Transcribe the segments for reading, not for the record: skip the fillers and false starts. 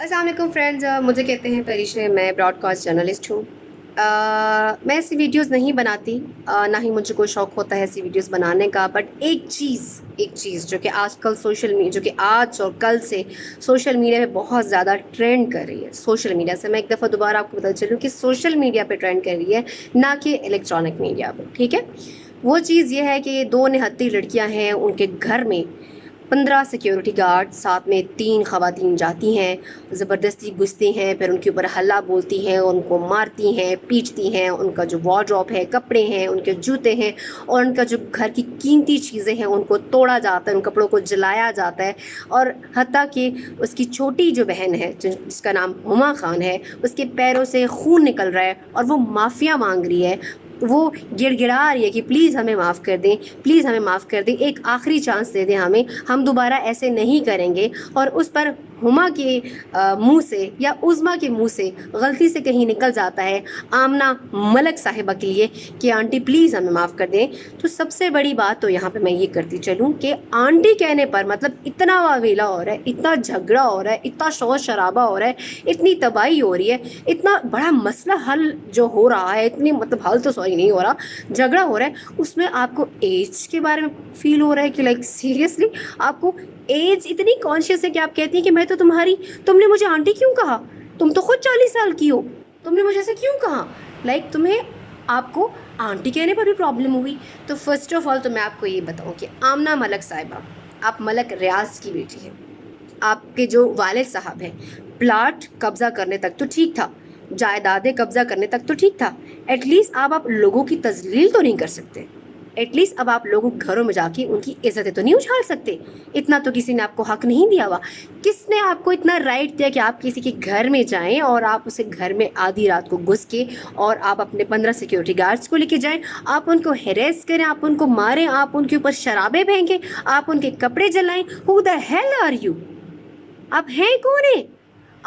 السلام علیکم فرینڈز، مجھے کہتے ہیں پریشے، میں براڈ کاسٹ جرنلسٹ ہوں۔ میں ایسی ویڈیوز نہیں بناتی، نہ ہی مجھے کوئی شوق ہوتا ہے ایسی ویڈیوز بنانے کا، بٹ ایک چیز جو کہ آج کل جو کہ آج اور کل سے سوشل میڈیا پہ بہت زیادہ ٹرینڈ کر رہی ہے۔ سوشل میڈیا سے میں ایک دفعہ دوبارہ آپ کو بتا چلوں کہ سوشل میڈیا پہ ٹرینڈ کر رہی ہے، نہ کہ الیکٹرانک میڈیا پہ، ٹھیک ہے؟ وہ چیز یہ ہے کہ یہ دو نہتی لڑکیاں ہیں، ان کے گھر میں 15 سیکیورٹی گارڈ، ساتھ میں 3 خواتین جاتی ہیں، زبردستی گھستی ہیں، پھر ان کے اوپر ہلہ بولتی ہیں، ان کو مارتی ہیں، پیٹتی ہیں، ان کا جو وارڈروب ہے، کپڑے ہیں، ان کے جوتے ہیں، اور ان کا جو گھر کی قیمتی چیزیں ہیں ان کو توڑا جاتا ہے، ان کپڑوں کو جلایا جاتا ہے، اور حتیٰ کہ اس کی چھوٹی جو بہن ہے جس کا نام ہما خان ہے، اس کے پیروں سے خون نکل رہا ہے اور وہ معافیا مانگ رہی ہے، وہ گڑ گڑا رہی ہے کہ پلیز ہمیں معاف کر دیں، پلیز ہمیں معاف کر دیں، ایک آخری چانس دے دیں ہمیں، ہم دوبارہ ایسے نہیں کریں گے۔ اور اس پر ہما کے منہ سے یا عظما کے منہ سے غلطی سے کہیں نکل جاتا ہے آمنہ ملک صاحبہ کے لیے کہ آنٹی پلیز ہمیں معاف کر دیں۔ تو سب سے بڑی بات تو یہاں پہ میں یہ کرتی چلوں کہ آنٹی کہنے پر مطلب اتنا واویلا ہو رہا ہے، اتنا جھگڑا ہو رہا ہے، اتنا شور شرابہ ہو رہا ہے، اتنی تباہی ہو رہی ہے، اتنا بڑا مسئلہ حل جو ہو رہا ہے، اتنی مطلب حل تو سوری نہیں ہو رہا، جھگڑا ہو رہا ہے، اس میں آپ کو ایج کے بارے میں فیل ہو رہا ہے کہ لائک سیریسلی آپ کو ایج اتنی کانشیس ہے کہ آپ کہتی ہیں کہ میں تو تم نے مجھے آنٹی کیوں کہا، تم تو خود 40 سال کی ہو، تم نے مجھے ایسے کیوں کہا، لائک تمہیں آپ کو آنٹی کہنے پر بھی پرابلم ہوئی۔ تو فرسٹ آف آل تو میں آپ کو یہ بتاؤں کہ آمنہ ملک صاحبہ، آپ ملک ریاض کی بیٹی ہیں، آپ کے جو والد صاحب ہیں، پلاٹ قبضہ کرنے تک تو ٹھیک تھا، جائیدادیں قبضہ کرنے تک تو ٹھیک تھا، ایٹ لیسٹ آپ لوگوں کی تذلیل تو نہیں کر سکتے، ایٹ لیسٹ اب آپ لوگوں کے گھروں میں جا کے ان کی عزتیں تو نہیں اچھال سکتے، اتنا تو کسی نے آپ کو حق نہیں دیا ہوا۔ کس نے آپ کو اتنا رائٹ دیا کہ آپ کسی کے گھر میں جائیں اور آپ اسے گھر میں آدھی رات کو گھس کے اور آپ اپنے 15 سیکیورٹی گارڈز کو لے کے جائیں، آپ ان کو ہیریس کریں، آپ ان کو ماریں، آپ ان کے اوپر شرابیں پھینکیں، آپ ان کے کپڑے جلائیں؟ Who the hell are you؟ آپ ہیں کون ہیں؟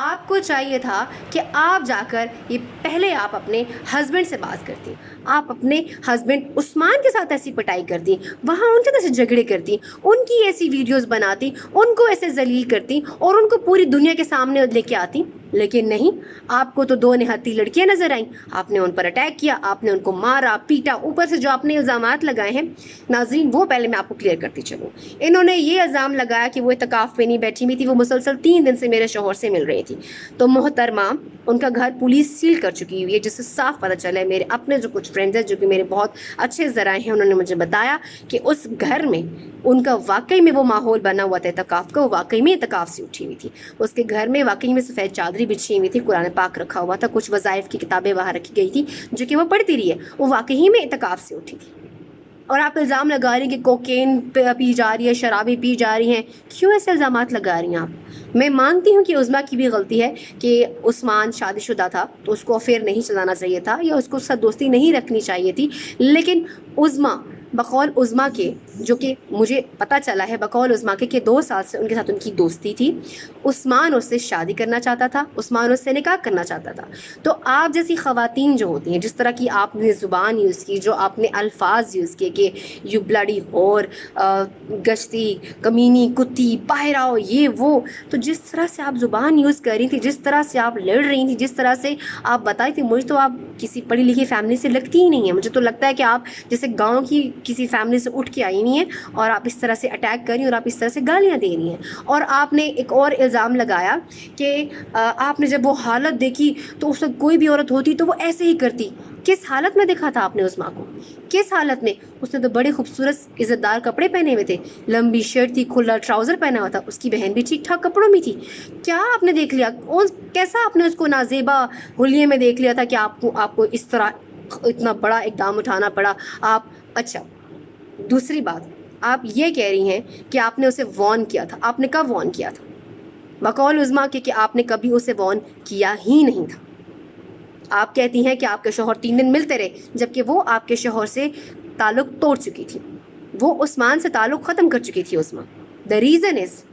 آپ کو چاہیے تھا کہ آپ جا کر یہ پہلے آپ اپنے ہسبینڈ سے بات کرتی، آپ اپنے ہسبینڈ عثمان کے ساتھ ایسی پٹائی کرتی، وہاں ان کے سے جھگڑے کرتی، ان کی ایسی ویڈیوز بناتی، ان کو ایسے ذلیل کرتی اور ان کو پوری دنیا کے سامنے لے کے آتی، لیکن نہیں، آپ کو تو دو نہتی لڑکیاں نظر آئیں، آپ نے ان پر اٹیک کیا، آپ نے ان کو مارا پیٹا، اوپر سے جو آپ نے الزامات لگائے ہیں ناظرین وہ پہلے میں آپ کو کلیئر کرتی چلوں۔ انہوں نے یہ الزام لگایا کہ وہ اعتکاف پہ نہیں بیٹھی ہوئی تھی، وہ مسلسل 3 دن سے میرے شوہر سے مل رہی تھی، تو محترمہ ان کا گھر پولیس سیل کر چکی ہوئی ہے، جس سے صاف پتہ چلا ہے، میرے اپنے جو کچھ فرینڈز ہیں جو کہ میرے بہت اچھے ذرائع ہیں، انہوں نے مجھے بتایا کہ اس گھر میں ان کا واقعی میں وہ ماحول بنا ہوا تھا اعتکاف کا، وہ واقعی میں اعتکاف سے اٹھی ہوئی تھی، اس کے گھر میں واقعی میں سفید چادری بچھی ہوئی تھی، قرآن پاک رکھا ہوا تھا، کچھ وظائف کی کتابیں وہاں رکھی گئی تھی جو کہ وہ پڑھتی رہی ہے، وہ واقعی میں اعتکاف سے اٹھی تھی۔ اور آپ الزام لگا رہی ہیں کہ کوکین پی جا رہی ہے، شرابیں پی جا رہی ہیں، کیوں ایسے الزامات لگا رہی ہیں آپ؟ میں مانتی ہوں کہ عظما کی بھی غلطی ہے کہ عثمان شادی شدہ تھا تو اس کو افیئر نہیں چلانا چاہیے تھا یا اس کو ساتھ دوستی نہیں رکھنی چاہیے تھی، لیکن عظما بقول عظما کے، جو کہ مجھے پتہ چلا ہے بقول عظما کے کہ 2 سال سے ان کے ساتھ ان کی دوستی تھی، عثمان اس سے شادی کرنا چاہتا تھا، عثمان اس سے نکاح کرنا چاہتا تھا، تو آپ جیسی خواتین جو ہوتی ہیں، جس طرح کی آپ نے زبان یوز کی، جو آپ نے الفاظ یوز کیے کہ یو بلڈی ہور، گشتی، کمینی، کتی، باہر آؤ، یہ وہ، تو جس طرح سے آپ زبان یوز کر رہی تھی، جس طرح سے آپ لڑ رہی تھی، جس طرح سے آپ بتائی تھی، مجھے تو آپ کسی پڑھی لکھی فیملی سے لگتی ہی نہیں ہے، مجھے تو لگتا ہے کہ آپ جیسے گاؤں کی کسی فیملی سے اٹھ کے آئی نہیں ہیں اور آپ اس طرح سے اٹیک کر رہی ہیں اور آپ اس طرح سے گالیاں دے رہی ہیں۔ اور آپ نے ایک اور الزام لگایا کہ آپ نے جب وہ حالت دیکھی تو اس وقت کوئی بھی عورت ہوتی تو وہ ایسے ہی کرتی۔ کس حالت میں دیکھا تھا آپ نے عظما کو؟ کس حالت میں؟ اس نے تو بڑے خوبصورت عزت دار کپڑے پہنے ہوئے تھے، لمبی شرٹ تھی، کھلا ٹراؤزر پہنا ہوا تھا، اس کی بہن بھی ٹھیک ٹھاک کپڑوں میں تھی، کیا آپ نے دیکھ لیا؟ کیسا آپ نے اس کو نازیبا حلیے میں دیکھ لیا تھا کہ آپ کو اس طرح اتنا بڑا اقدام اٹھانا پڑا؟ آپ اچھا، دوسری بات، آپ یہ کہہ رہی ہیں کہ آپ نے اسے وارن کیا تھا، آپ نے کب وارن کیا تھا؟ بقول عظما کہ آپ نے کبھی اسے وارن کیا ہی نہیں تھا۔ آپ کہتی ہیں کہ آپ کے شوہر 3 دن ملتے رہے، جبکہ وہ آپ کے شوہر سے تعلق توڑ چکی تھی، وہ عثمان سے تعلق ختم کر چکی تھی عظما۔ دا ریزن از،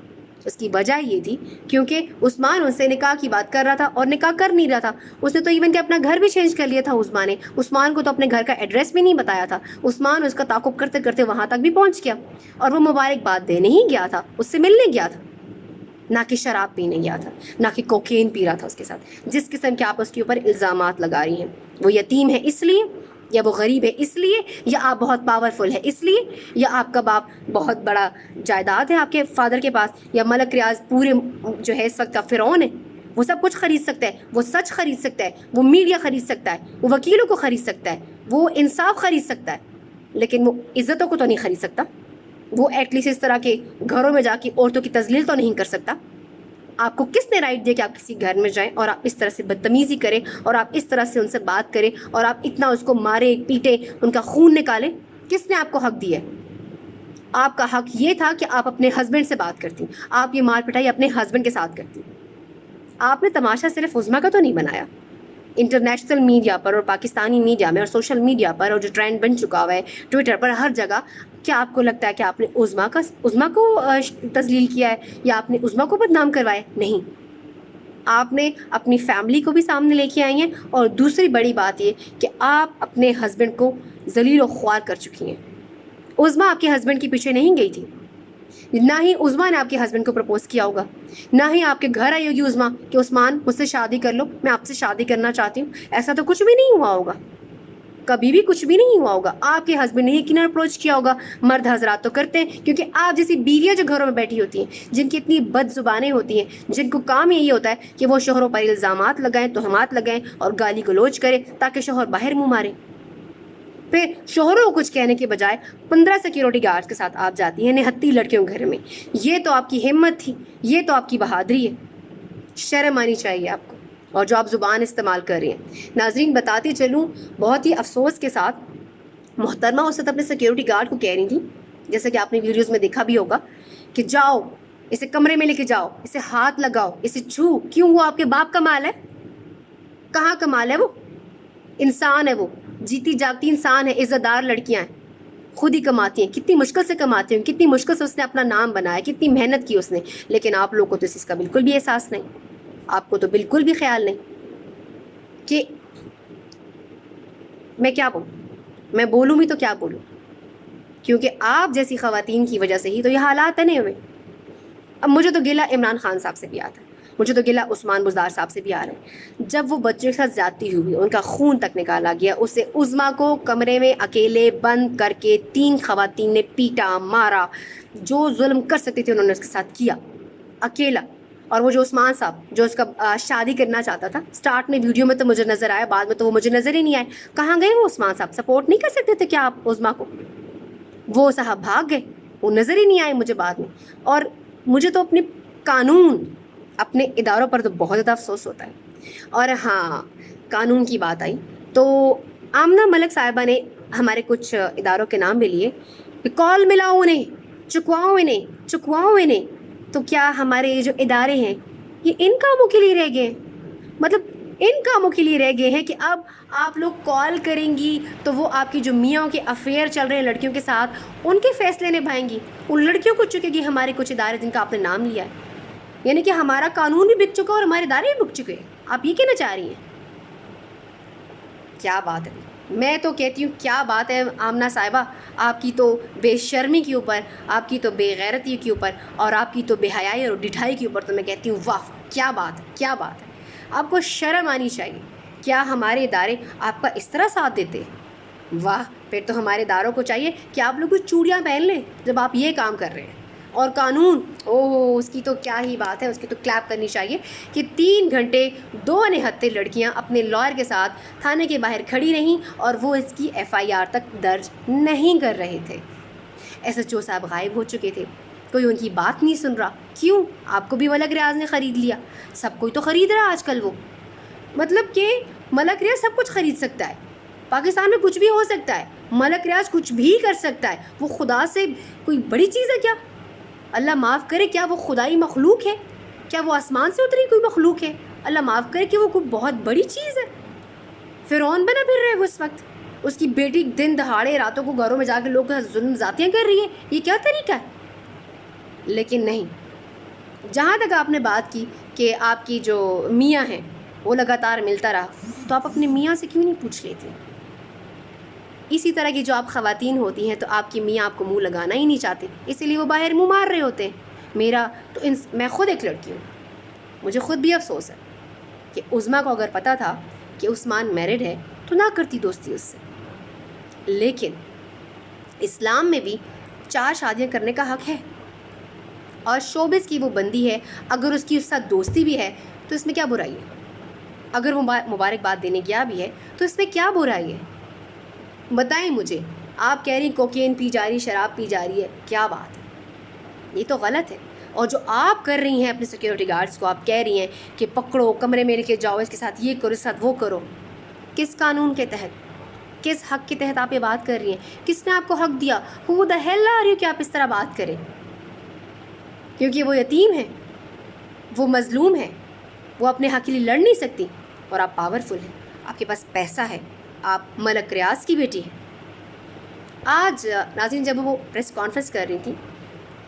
اس کی وجہ یہ تھی کیونکہ عثمان ان سے نکاح کی بات کر رہا تھا اور نکاح کر نہیں رہا تھا، اس نے تو ایون کہ اپنا گھر بھی چینج کر لیا تھا عظما نے، عثمان کو تو اپنے گھر کا ایڈریس بھی نہیں بتایا تھا، عثمان اس کا تعاقب کرتے کرتے وہاں تک بھی پہنچ گیا اور وہ مبارکباد دینے ہی گیا تھا، اس سے ملنے گیا تھا۔ نہ کہ شراب پینے گیا تھا، نہ کہ کوکین پی رہا تھا اس کے ساتھ. جس قسم کے آپ اس کے اوپر الزامات لگا رہی ہیں، وہ یتیم ہے اس لیے، یا وہ غریب ہے اس لیے، یا آپ بہت پاورفل ہے اس لیے، یا آپ کا باپ بہت بڑا جائیداد ہے آپ کے فادر کے پاس، یا ملک ریاض پورے جو ہے اس وقت کا فرعون ہے، وہ سب کچھ خرید سکتا ہے، وہ سچ خرید سکتا ہے، وہ میڈیا خرید سکتا ہے، وہ وکیلوں کو خرید سکتا ہے، وہ انصاف خرید سکتا ہے، لیکن وہ عزتوں کو تو نہیں خرید سکتا. وہ ایٹ لیسٹ اس طرح کے گھروں میں جا کے عورتوں کی تذلیل تو نہیں کر سکتا. آپ کو کس نے رائٹ دیا کہ آپ کسی گھر میں جائیں اور آپ اس طرح سے بدتمیزی کریں اور آپ اس طرح سے ان سے بات کریں اور آپ اتنا اس کو مارے پیٹے، ان کا خون نکالیں؟ کس نے آپ کو حق دیا ہے؟ آپ کا حق یہ تھا کہ آپ اپنے ہسبینڈ سے بات کرتی، آپ یہ مار پٹائی اپنے ہسبینڈ کے ساتھ کرتی. آپ نے تماشا صرف عظمیٰ کا تو نہیں بنایا. انٹرنیشنل میڈیا پر اور پاکستانی میڈیا میں اور سوشل میڈیا پر اور جو ٹرینڈ بن چکا ہوا ہے ٹویٹر پر ہر جگہ، کیا آپ کو لگتا ہے کہ آپ نے عظمیٰ کو تذلیل کیا ہے یا آپ نے عظمیٰ کو بدنام کروایا؟ نہیں. آپ نے اپنی فیملی کو بھی سامنے لے کے آئی ہیں، اور دوسری بڑی بات یہ کہ آپ اپنے ہسبینڈ کو ذلیل و خوار کر چکی ہیں. عظمیٰ آپ کے ہسبینڈ کے پیچھے نہیں گئی تھی، نہ ہی عظمیٰ نے آپ کے ہسبینڈ کو پرپوز کیا ہوگا، نہ ہی آپ کے گھر آئی ہوگی عظمیٰ کہ عثمان مجھ سے شادی کر لو، میں آپ سے شادی کرنا چاہتی ہوں. ایسا تو کچھ بھی نہیں ہوا ہوگا، کبھی بھی کچھ بھی نہیں ہوا ہوگا. آپ کے ہسبینڈ نے یقیناً اپروچ کیا ہوگا. مرد حضرات تو کرتے ہیں، کیونکہ آپ جیسی بیویاں جو گھروں میں بیٹھی ہوتی ہیں، جن کی اتنی بد زبانیں ہوتی ہیں، جن کو کام یہی ہوتا ہے کہ وہ شوہروں پر الزامات لگائیں، تہمات لگائیں اور گالی گلوچ کریں تاکہ شوہر باہر منہ مارے. پھر شوہروں کو کچھ کہنے کے بجائے 15 سیکیورٹی گارڈز کے ساتھ آپ جاتی ہیں نہتی لڑکیوں گھر میں. یہ تو آپ کی ہمت تھی، یہ تو آپ کی بہادری ہے. شرم آنی چاہیے آپ کو. اور جو آپ زبان استعمال کر رہے ہیں، ناظرین بتاتی چلوں بہت ہی افسوس کے ساتھ، محترمہ اس وقت اپنے سیکیورٹی گارڈ کو کہہ رہی تھی، جیسے کہ آپ نے ویڈیوز میں دیکھا بھی ہوگا، کہ جاؤ اسے کمرے میں لے کے جاؤ، اسے ہاتھ لگاؤ، اسے چھو. کیوں؟ وہ آپ کے باپ کا مال ہے؟ کہاں کا مال ہے؟ وہ انسان ہے، وہ جیتی جاگتی انسان ہے. عزت دار لڑکیاں ہیں، خود ہی کماتی ہیں، کتنی مشکل سے کماتی ہیں، کتنی مشکل سے اس نے اپنا نام بنایا، کتنی محنت کی اس نے. لیکن آپ لوگوں کو تو اس کا بالکل بھی احساس نہیں، آپ کو تو بالکل بھی خیال نہیں کہ میں کیا بولوں، میں بولوں بھی تو کیا بولوں، کیونکہ آپ جیسی خواتین کی وجہ سے ہی تو یہ حالات بنے ہوئے. اب مجھے تو گلہ عمران خان صاحب سے بھی آتا ہے، مجھے تو گلہ عثمان بزدار صاحب سے بھی آ رہا ہے. جب وہ بچوں کے ساتھ زیادتی ہوئی، ان کا خون تک نکالا گیا، اسے عظمیٰ کو کمرے میں اکیلے بند کر کے 3 خواتین نے پیٹا، مارا، جو ظلم کر سکتی تھی انہوں نے اس کے ساتھ کیا اکیلا. اور وہ جو عثمان صاحب جو اس کا شادی کرنا چاہتا تھا، سٹارٹ میں ویڈیو میں تو مجھے نظر آیا، بعد میں تو وہ مجھے نظر ہی نہیں آئے. کہاں گئے وہ عثمان صاحب؟ سپورٹ نہیں کر سکتے تھے کیا آپ عظمیٰ کو؟ وہ صاحب بھاگ گئے، وہ نظر ہی نہیں آئے مجھے بعد میں. اور مجھے تو اپنے قانون، اپنے اداروں پر تو بہت زیادہ افسوس ہوتا ہے. اور ہاں، قانون کی بات آئی تو آمنہ ملک صاحبہ نے ہمارے کچھ اداروں کے نام بھی لیے کہ کال ملاؤ انہیں، چکواؤ انہیں. تو کیا ہمارے یہ جو ادارے ہیں یہ ان کاموں کے لیے رہ گئے ہیں؟ مطلب ان کاموں کے لیے رہ گئے ہیں کہ اب آپ لوگ کال کریں گی تو وہ آپ کی جو میاں کے افیئر چل رہے ہیں لڑکیوں کے ساتھ، ان کے فیصلے نبھائیں گی، ان لڑکیوں کو چکے گی ہمارے کچھ ادارے جن کا آپ نے نام لیا ہے. یعنی کہ ہمارا قانون بھی بک چکا اور ہمارے ادارے بھی بک چکے. آپ یہ کہنا چاہ رہی ہیں؟ کیا بات ہے! میں تو کہتی ہوں کیا بات ہے آمنہ صاحبہ، آپ کی تو بے شرمی کے اوپر، آپ کی تو بے غیرتی کے اوپر، اور آپ کی تو بے حیائی اور ڈٹھائی کے اوپر تو میں کہتی ہوں واہ، کیا بات ہے، کیا بات ہے. آپ کو شرم آنی چاہیے. کیا ہمارے ادارے آپ کا اس طرح ساتھ دیتے؟ واہ، پھر تو ہمارے اداروں کو چاہیے کہ آپ لوگ کچھ چوڑیاں پہن لیں جب آپ یہ کام کر رہے ہیں. اور قانون، اس کی تو کیا ہی بات ہے، اس کی تو کلیپ کرنی چاہیے کہ 3 گھنٹے 2 نہتے لڑکیاں اپنے لائر کے ساتھ تھانے کے باہر کھڑی رہیں اور وہ اس کی FIR تک درج نہیں کر رہے تھے. SHO صاحب غائب ہو چکے تھے، کوئی ان کی بات نہیں سن رہا. کیوں؟ آپ کو بھی ملک ریاض نے خرید لیا. سب کوئی تو خرید رہا آج کل. وہ مطلب کہ ملک ریاض سب کچھ خرید سکتا ہے، پاکستان میں کچھ بھی ہو سکتا ہے، ملک ریاض کچھ بھی کر سکتا ہے. وہ خدا سے کوئی بڑی چیز ہے کیا؟ اللہ معاف کرے، کیا وہ خدائی مخلوق ہے؟ کیا وہ آسمان سے اتری کوئی مخلوق ہے؟ اللہ معاف کرے کہ وہ کوئی بہت بڑی چیز ہے. فرعون بنا پھر رہے وہ اس وقت. اس کی بیٹی دن دہاڑے راتوں کو گھروں میں جا کے لوگ ظلم زیادتیاں کر رہی ہے. یہ کیا طریقہ ہے؟ لیکن نہیں، جہاں تک آپ نے بات کی کہ آپ کی جو میاں ہیں وہ لگاتار ملتا رہا، تو آپ اپنے میاں سے کیوں نہیں پوچھ لیتے؟ اسی طرح کی جو آپ خواتین ہوتی ہیں تو آپ کی میاں آپ کو منہ لگانا ہی نہیں چاہتے، اسی لیے وہ باہر منہ مار رہے ہوتے ہیں. میرا تو میں خود ایک لڑکی ہوں, مجھے خود بھی افسوس ہے کہ عظمیٰ کو اگر پتہ تھا کہ عثمان میرڈ ہے تو نہ کرتی دوستی اس سے. لیکن اسلام میں بھی 4 شادیاں کرنے کا حق ہے, اور شوبز کی وہ بندی ہے, اگر اس کی اس ساتھ دوستی بھی ہے تو اس میں کیا برائی ہے؟ اگر وہ مبارکباد دینے گیا بھی ہے تو اس میں کیا برائی ہے؟ بتائیں مجھے. آپ کہہ رہی ہیں کوکین پی جا رہی, شراب پی جا رہی ہے, کیا بات ہے؟ یہ تو غلط ہے. اور جو آپ کر رہی ہیں اپنے سیکیورٹی گارڈز کو, آپ کہہ رہی ہیں کہ پکڑو, کمرے میں لے کے جاؤ, اس کے ساتھ یہ کرو, اس کے ساتھ وہ کرو, کس قانون کے تحت, کس حق کے تحت آپ یہ بات کر رہی ہیں؟ کس نے آپ کو حق دیا؟ Who the hell are you کہ آپ اس طرح بات کریں؟ کیونکہ وہ یتیم ہے, وہ مظلوم ہے, وہ اپنے حق کے لیے لڑ نہیں سکتی, اور آپ پاورفل ہیں, آپ کے پاس پیسہ ہے, آپ ملک ریاض کی بیٹی ہیں. آج ناظرین جب وہ پریس کانفرنس کر رہی تھی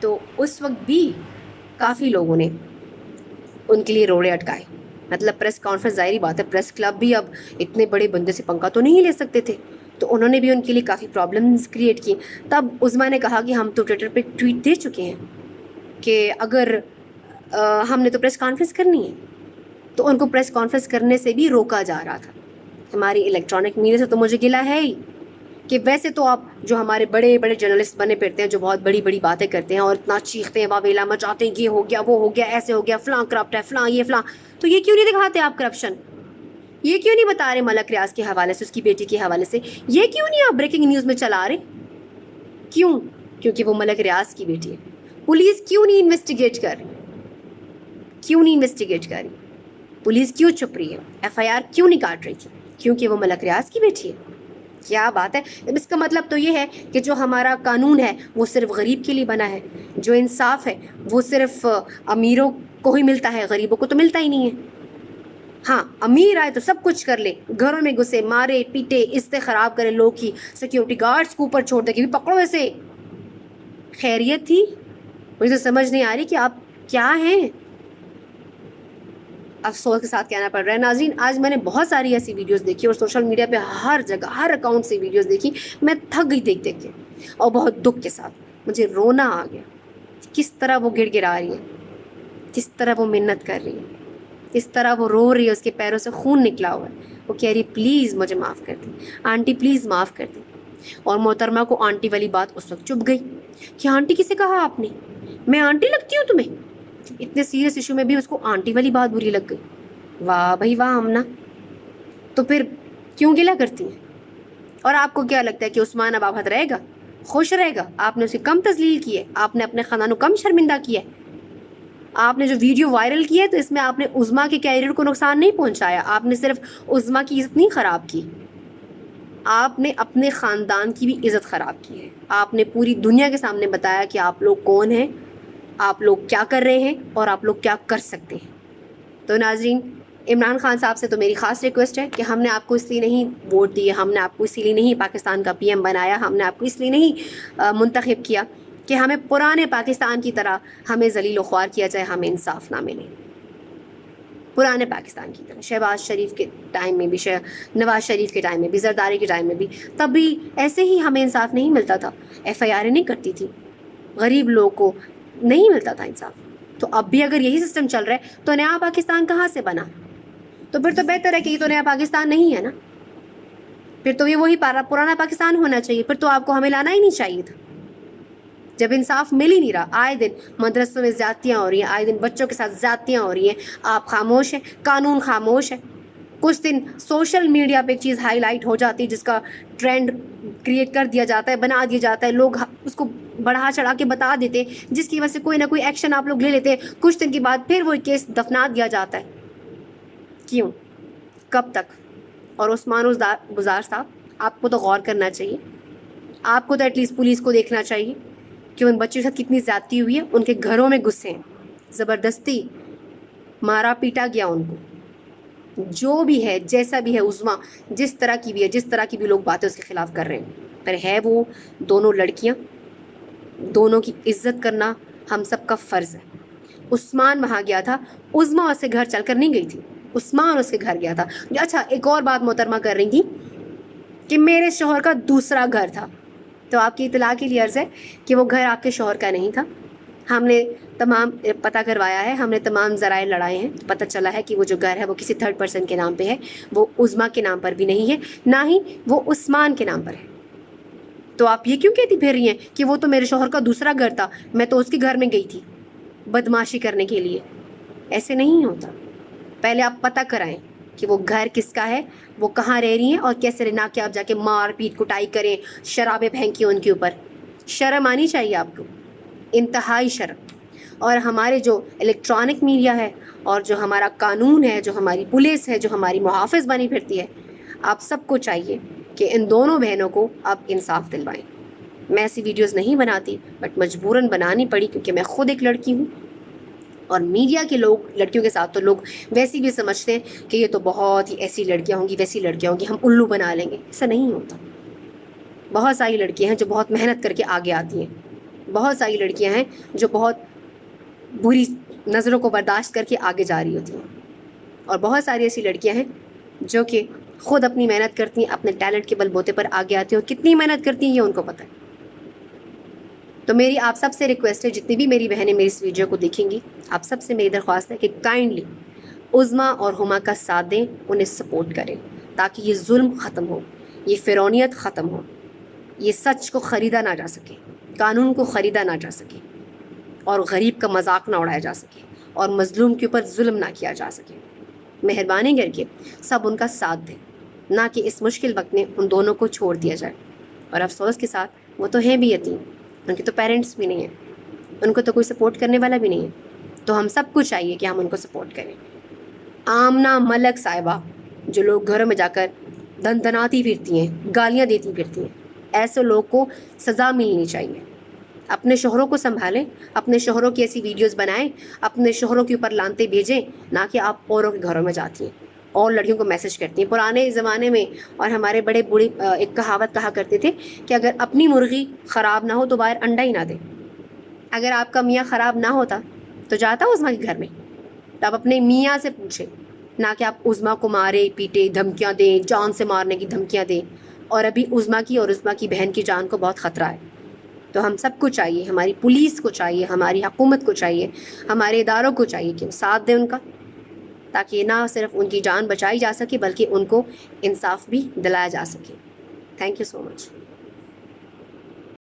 تو اس وقت بھی کافی لوگوں نے ان کے لیے روڑے اٹکائے. مطلب پریس کانفرنس, ظاہری بات ہے, پریس کلب بھی اب اتنے بڑے بندے سے پنکا تو نہیں لے سکتے تھے, تو انہوں نے بھی ان کے لیے کافی پرابلمز کریٹ کی. تب عظمیٰ نے کہا کہ ہم تو ٹویٹر پہ ٹویٹ دے چکے ہیں کہ اگر ہم نے تو پریس کانفرنس کرنی ہے, تو ان کو پریس کانفرنس کرنے سے بھی روکا جا رہا تھا. ہماری الیکٹرانک میڈیا سے تو مجھے گلہ ہے ہی کہ ویسے تو آپ جو ہمارے بڑے بڑے جرنلسٹ بنے پھرتے ہیں, جو بہت بڑی بڑی باتیں کرتے ہیں اور اتنا چیختے ہیں, واویلا مچاتے ہیں, یہ ہو گیا, وہ ہو گیا, ایسے ہو گیا, فلاں کرپٹ ہے, فلاں یہ فلاں, تو یہ کیوں نہیں دکھاتے آپ کرپشن؟ یہ کیوں نہیں بتا رہے ملک ریاض کے حوالے سے, اس کی بیٹی کے حوالے سے؟ یہ کیوں نہیں آپ بریکنگ نیوز میں چلا رہے؟ کیوں؟ کیونکہ وہ ملک ریاض کی بیٹی ہے. پولیس کیوں نہیں انویسٹیگیٹ کر رہی؟ کیوں نہیں انویسٹیگیٹ کر رہی؟ پولیس کیوں چپ رہی ہے؟ ایف آئی آر کیوں نہیں کاٹ رہی تھی؟ کیونکہ وہ ملک ریاض کی بیٹی ہے. کیا بات ہے. اس کا مطلب تو یہ ہے کہ جو ہمارا قانون ہے وہ صرف غریب کے لیے بنا ہے, جو انصاف ہے وہ صرف امیروں کو ہی ملتا ہے, غریبوں کو تو ملتا ہی نہیں ہے. ہاں, امیر آئے تو سب کچھ کر لے, گھروں میں گھسے, مارے پیٹے, عزتیں خراب کرے لوگ کی, سیکیورٹی گارڈز کو اوپر چھوڑ دے کہ بھی پکڑو ایسے. خیریت تھی؟ مجھے تو سمجھ نہیں آ رہی کہ آپ کیا ہیں. افسوس کے ساتھ کہنا پڑ رہا ہے ناظرین, آج میں نے بہت ساری ایسی ویڈیوز دیکھی اور سوشل میڈیا پہ ہر جگہ ہر اکاؤنٹ سے ویڈیوز دیکھی. میں تھک گئی دیکھ کے, اور بہت دکھ کے ساتھ مجھے رونا آ گیا. کس طرح وہ گڑ گڑا رہی ہے, کس طرح وہ منت کر رہی ہے, کس طرح وہ رو رہی ہے, اس کے پیروں سے خون نکلا ہوا ہے. وہ کہہ رہی پلیز مجھے معاف کر دی, آنٹی پلیز معاف کر دی. اور محترمہ کو آنٹی والی بات اس وقت چپ گئی کہ آنٹی کسے کہا آپ نے, میں آنٹی لگتی ہوں تمہیں؟ اتنے سیریس ایشو میں بھی اس کو آنٹی والی بات بری لگ گئی. واہ بھائی واہ امنا, تو پھر کیوں گلہ کرتی ہیں؟ اور آپ کو کیا لگتا ہے کہ عثمان اب آباد رہے گا, خوش رہے گا؟ آپ نے اسے کم تذلیل کی ہے, آپ نے اپنے خاندان کو کم شرمندہ کیا ہے. آپ نے جو ویڈیو وائرل کی ہے تو اس میں آپ نے عظمیٰ کے کیریئر کو نقصان نہیں پہنچایا, آپ نے صرف عظمیٰ کی عزت نہیں خراب کی, آپ نے اپنے خاندان کی بھی عزت خراب کی ہے. آپ نے پوری دنیا کے سامنے بتایا کہ آپ لوگ کون ہیں, آپ لوگ کیا کر رہے ہیں, اور آپ لوگ کیا کر سکتے ہیں. تو ناظرین, عمران خان صاحب سے تو میری خاص ریکویسٹ ہے کہ ہم نے آپ کو اس لیے نہیں ووٹ دیے, ہم نے آپ کو اس لیے نہیں پاکستان کا پی ایم بنایا, ہم نے آپ کو اس لیے نہیں منتخب کیا کہ ہمیں پرانے پاکستان کی طرح ہمیں ذلیل و خوار کیا جائے, ہمیں انصاف نہ ملے. پرانے پاکستان کی طرح, شہباز شریف کے ٹائم میں بھی, نواز شریف کے ٹائم میں بھی, زرداری کے ٹائم میں بھی, تب بھی ایسے ہی ہمیں انصاف نہیں ملتا تھا, ایف آئی آریں نہیں کرتی تھی, غریب لوگ کو نہیں ملتا تھا انصاف. تو اب بھی اگر یہی سسٹم چل رہا ہے تو نیا پاکستان کہاں سے بنا؟ تو پھر تو بہتر ہے کہ یہ تو نیا پاکستان نہیں ہے نا, پھر تو یہ وہی پرانا پاکستان ہونا چاہیے. پھر تو آپ کو ہمیں لانا ہی نہیں چاہیے تھا, جب انصاف مل ہی نہیں رہا. آئے دن مدرسوں میں زیادتیاں ہو رہی ہیں, آئے دن بچوں کے ساتھ زیادتیاں ہو رہی ہیں, آپ خاموش ہیں, قانون خاموش ہے. کچھ دن سوشل میڈیا پہ ایک چیز ہائی لائٹ ہو جاتی ہے, جس کا ٹرینڈ کریٹ کر دیا جاتا ہے, بنا دیا جاتا ہے, لوگ اس کو بڑھا چڑھا کے بتا دیتے ہیں, جس کی وجہ سے کوئی نہ کوئی ایکشن آپ لوگ لے لیتے ہیں. کچھ دن کے بعد پھر وہ کیس دفنا دیا جاتا ہے. کیوں, کب تک؟ اور عثمان گزار صاحب, آپ کو تو غور کرنا چاہیے, آپ کو تو ایٹ لیسٹ پولیس کو دیکھنا چاہیے کہ ان بچوں کے ساتھ کتنی زیادتی ہوئی ہے. ان کے گھروں میں گھسے ہیں, زبردستی مارا پیٹا گیا ان کو. جو بھی ہے, جیسا بھی ہے, عظمیٰ جس طرح کی بھی ہے, جس طرح کی بھی لوگ باتیں اس کے خلاف کر رہے ہیں, پر ہے وہ دونوں لڑکیاں, دونوں کی عزت کرنا ہم سب کا فرض ہے. عثمان وہاں گیا تھا, عظمیٰ اس کے گھر چل کر نہیں گئی تھی, عثمان اس کے گھر گیا تھا. اچھا, ایک اور بات محترمہ کر رہی تھی کہ میرے شوہر کا دوسرا گھر تھا, تو آپ کی اطلاع کے لیے عرض ہے کہ وہ گھر آپ کے شوہر کا نہیں تھا. ہم نے تمام پتہ کروایا ہے، ہم نے تمام ذرائع لڑائے ہیں، پتہ چلا ہے کہ وہ جو گھر ہے وہ کسی تھرڈ پرسن کے نام پہ ہے، وہ عظمیٰ کے نام پر بھی نہیں ہے، نہ ہی وہ عثمان کے نام پر ہے۔ تو آپ یہ کیوں کہتی پھر رہی ہیں کہ وہ تو میرے شوہر کا دوسرا گھر تھا، میں تو اس کے گھر میں گئی تھی بدماشی کرنے کے لیے؟ ایسے نہیں ہوتا۔ پہلے آپ پتہ کرائیں کہ وہ گھر کس کا ہے، وہ کہاں رہ رہی ہیں اور کیسے رہنا، کہ آپ جا کے مار پیٹ کٹائی کریں، شرابیں پھینکیں ان کے اوپر۔ شرم آنی چاہیے آپ کو، انتہائی شرم۔ اور ہمارے جو الیکٹرانک میڈیا ہے اور جو ہمارا قانون ہے، جو ہماری پولیس ہے، جو ہماری محافظ بنی پھرتی ہے، آپ سب کو چاہیے کہ ان دونوں بہنوں کو آپ انصاف دلوائیں۔ میں ایسی ویڈیوز نہیں بناتی، بٹ مجبوراً بنانی پڑی کیونکہ میں خود ایک لڑکی ہوں، اور میڈیا کے لوگ لڑکیوں کے ساتھ تو لوگ ویسی بھی سمجھتے ہیں کہ یہ تو بہت ہی ایسی لڑکیاں ہوں گی، ویسی لڑکیاں ہوں گی، ہم الو بنا لیں گے۔ ایسا نہیں ہوتا۔ بہت ساری لڑکیاں ہیں جو بہت محنت کر کے آگے آتی ہیں، بہت ساری لڑکیاں ہیں جو بہت بری نظروں کو برداشت کر کے آگے جا رہی ہوتی ہیں، اور بہت ساری ایسی لڑکیاں ہیں جو کہ خود اپنی محنت کرتی ہیں، اپنے ٹیلنٹ کے بل بوتے پر آگے آتی ہیں، اور کتنی محنت کرتی ہیں یہ ان کو پتہ ہے۔ تو میری آپ سب سے ریکویسٹ ہے، جتنی بھی میری بہنیں میری اس ویڈیو کو دیکھیں گی، آپ سب سے میری درخواست ہے کہ کائنڈلی عظمیٰ اور ہما کا ساتھ دیں، انہیں سپورٹ کریں، تاکہ یہ ظلم ختم ہو، یہ فرعونیت ختم ہو، یہ سچ کو خریدا نہ جا سکے، قانون کو خریدا نہ جا سکے، اور غریب کا مذاق نہ اڑایا جا سکے، اور مظلوم کے اوپر ظلم نہ کیا جا سکے۔ مہربانی کر کے سب ان کا ساتھ دیں، نہ کہ اس مشکل وقت میں ان دونوں کو چھوڑ دیا جائے۔ اور افسوس کے ساتھ وہ تو ہیں بھی یتیم، ان کے تو پیرنٹس بھی نہیں ہیں، ان کو تو کوئی سپورٹ کرنے والا بھی نہیں ہے۔ تو ہم سب کو چاہیے کہ ہم ان کو سپورٹ کریں۔ آمنہ ملک صاحبہ جو لوگ گھروں میں جا کر دن دناتی پھرتی ہیں، گالیاں دیتی پھرتی ہیں، ایسے لوگ کو سزا ملنی چاہیے۔ اپنے شوہروں کو سنبھالیں، اپنے شوہروں کی ایسی ویڈیوز بنائیں، اپنے شوہروں کے اوپر لانتے بھیجیں، نہ کہ آپ اوروں کے گھروں میں جاتی ہیں اور لڑکیوں کو میسج کرتی ہیں۔ پرانے زمانے میں اور ہمارے بڑے بوڑھے ایک کہاوت کہا کرتے تھے کہ اگر اپنی مرغی خراب نہ ہو تو باہر انڈا ہی نہ دے۔ اگر آپ کا میاں خراب نہ ہوتا تو جاتا عظمیٰ کے گھر میں؟ تو آپ اپنے میاں سے پوچھیں، نہ کہ آپ عظمیٰ کو مارے پیٹے، دھمکیاں دیں، جان سے مارنے کی دھمکیاں دیں۔ اور ابھی عظمیٰ کی اور عظمیٰ کی بہن کی جان کو بہت خطرہ ہے۔ تو ہم سب کو چاہیے، ہماری پولیس کو چاہیے، ہماری حکومت کو چاہیے، ہمارے اداروں کو چاہیے کہ ساتھ دیں ان کا، تاکہ نہ صرف ان کی جان بچائی جا سکے بلکہ ان کو انصاف بھی دلایا جا سکے۔ Thank you so much.